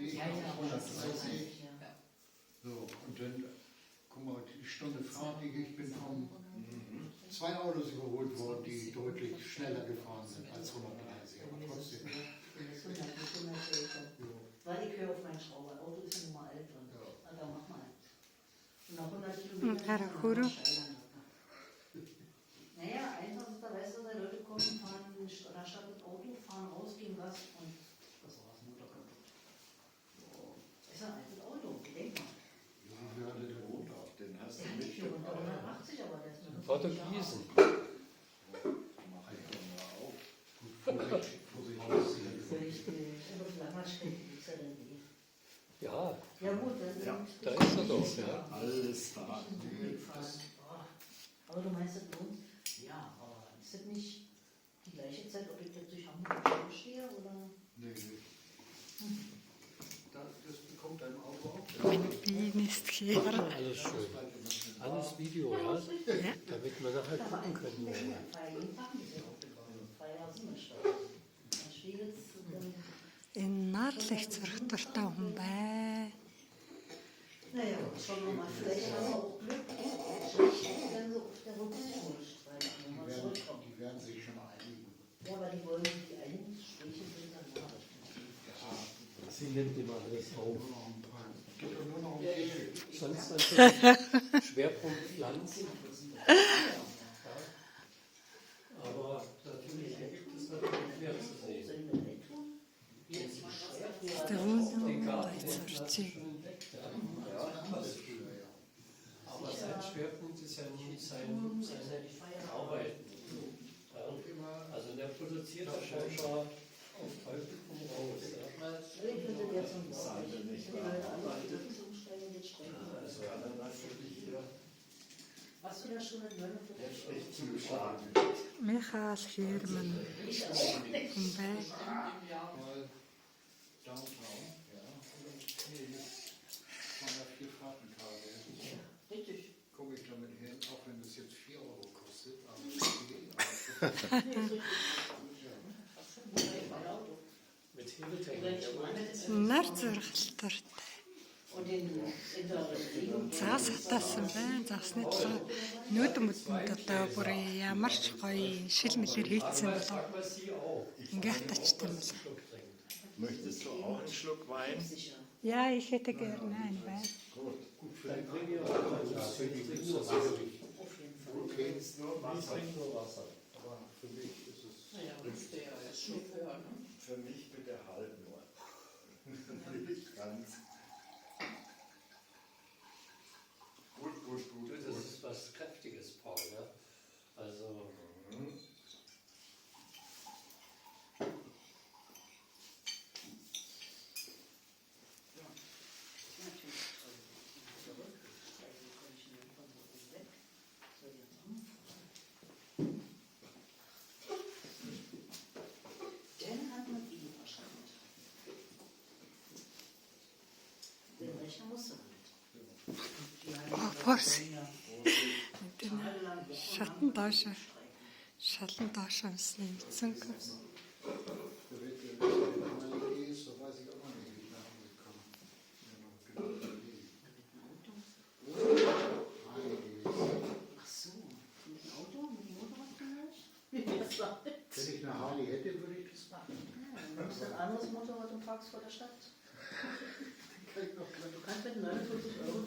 Weg Ja, ja, 130. ja. So, und dann, guck mal, die Stunde Fahrt, ich bin von 2 Autos überholt worden, die deutlich schneller gefahren sind als 130, aber trotzdem. Weil ich höre auf meinen Schrauber, Auto ist ja nun mal alt und da mach mal. Und nach 100 Harukuru. Kilometern naja, einfach ist da, weißt du, die Leute kommen, fahren statt mit Auto, fahren raus, gehen Gas und das war's, Motor kaputt. So. Ist ein altes Auto, denk mal. Wie viel hatte der Motor? Den hast Der du hat nicht nicht 180, aber der ist nur Portugiesen. Mach ich doch mal auf. Vorsichtig, vorsichtig. richtig. Aber auf langer Strecke ist er denn eh. Ja, Ja gut, dann Ja, da ist er doch, ja. Alles da. Aber du meinst, das lohnt? Ja, aber ist das nicht die gleiche Zeit, ob ich plötzlich Hamburg stehe oder? Nee. Das bekommt dein Auto auch. Bin ist hier. Alles schön. Alles Video, ja? Damit wir nachher gucken können. Энэ наадлагч зөрөгтэй хүн Naja, schauen wir mal, vielleicht haben wir auch Glück, wenn sie auf der Rückspur streiten, wenn wir zurückkommen. Die werden sich schon einigen. Ja, aber die wollen die Einstreiche sind dann da. Sie nimmt immer alles auf. Geht doch nur noch um Geld. Sonst natürlich Schwerpunkt Pflanzen. Aber natürlich gibt es natürlich mehr zu sehen. тэр хүн байцарч. Aber sein Schwerpunkt ist ja nicht seine Arbeit. Ja. Also der produziert das scheinbar auf Teufel komm raus. Ja. Hast du da schon eine neue Echt zugeschlagen. Михаил Херман хүн бай. Mal Downtown, ja. Nee, von der 4-Fahrtenkarte. Richtig. Komme ich damit hin, auch wenn das jetzt 4 Euro kostet. Aber Mit Hebeltechnik. Нар зөргөлтөр. Цаас хатаасан байна. Цаасны төлөө нүүдэн бүтэнд одоо бүр ямар ч гоё шил мэлэр хийцсэн болов. Ингээд тачтай юм бол. Möchtest du auch einen Schluck Wein? Ja, ich hätte gerne einen Wein. Gut. Dann bringen wir auch mal was. Ich trinke nur Wasser. Okay, ist nur Ich Wasser. trinke nur Wasser. Aber für mich ist es. Naja, müsste ja erst Chauffeur, ne? Für mich bitte halb nur. Nicht ganz. Gut, gut, gut. Das ist was Kräftiges, Paul. Ja? Also. Den hat man eh wahrscheinlich. Den Rechner musst du damit. Форс. Шатан доош. Шалан доош юмсан эцэн. Gerät, wenn ist, so weiß ich auch noch nicht, wie ich nach Hause komme. Ja, noch genau überlegen. Ach so, mit dem Auto, mit dem Motorrad vielleicht? Wenn ich eine Harley hätte, würde ich das machen. Ja, du nimmst ein anderes Motorrad und parkst vor der Stadt. Kann ich noch gleich. Du kannst mit 49 Euro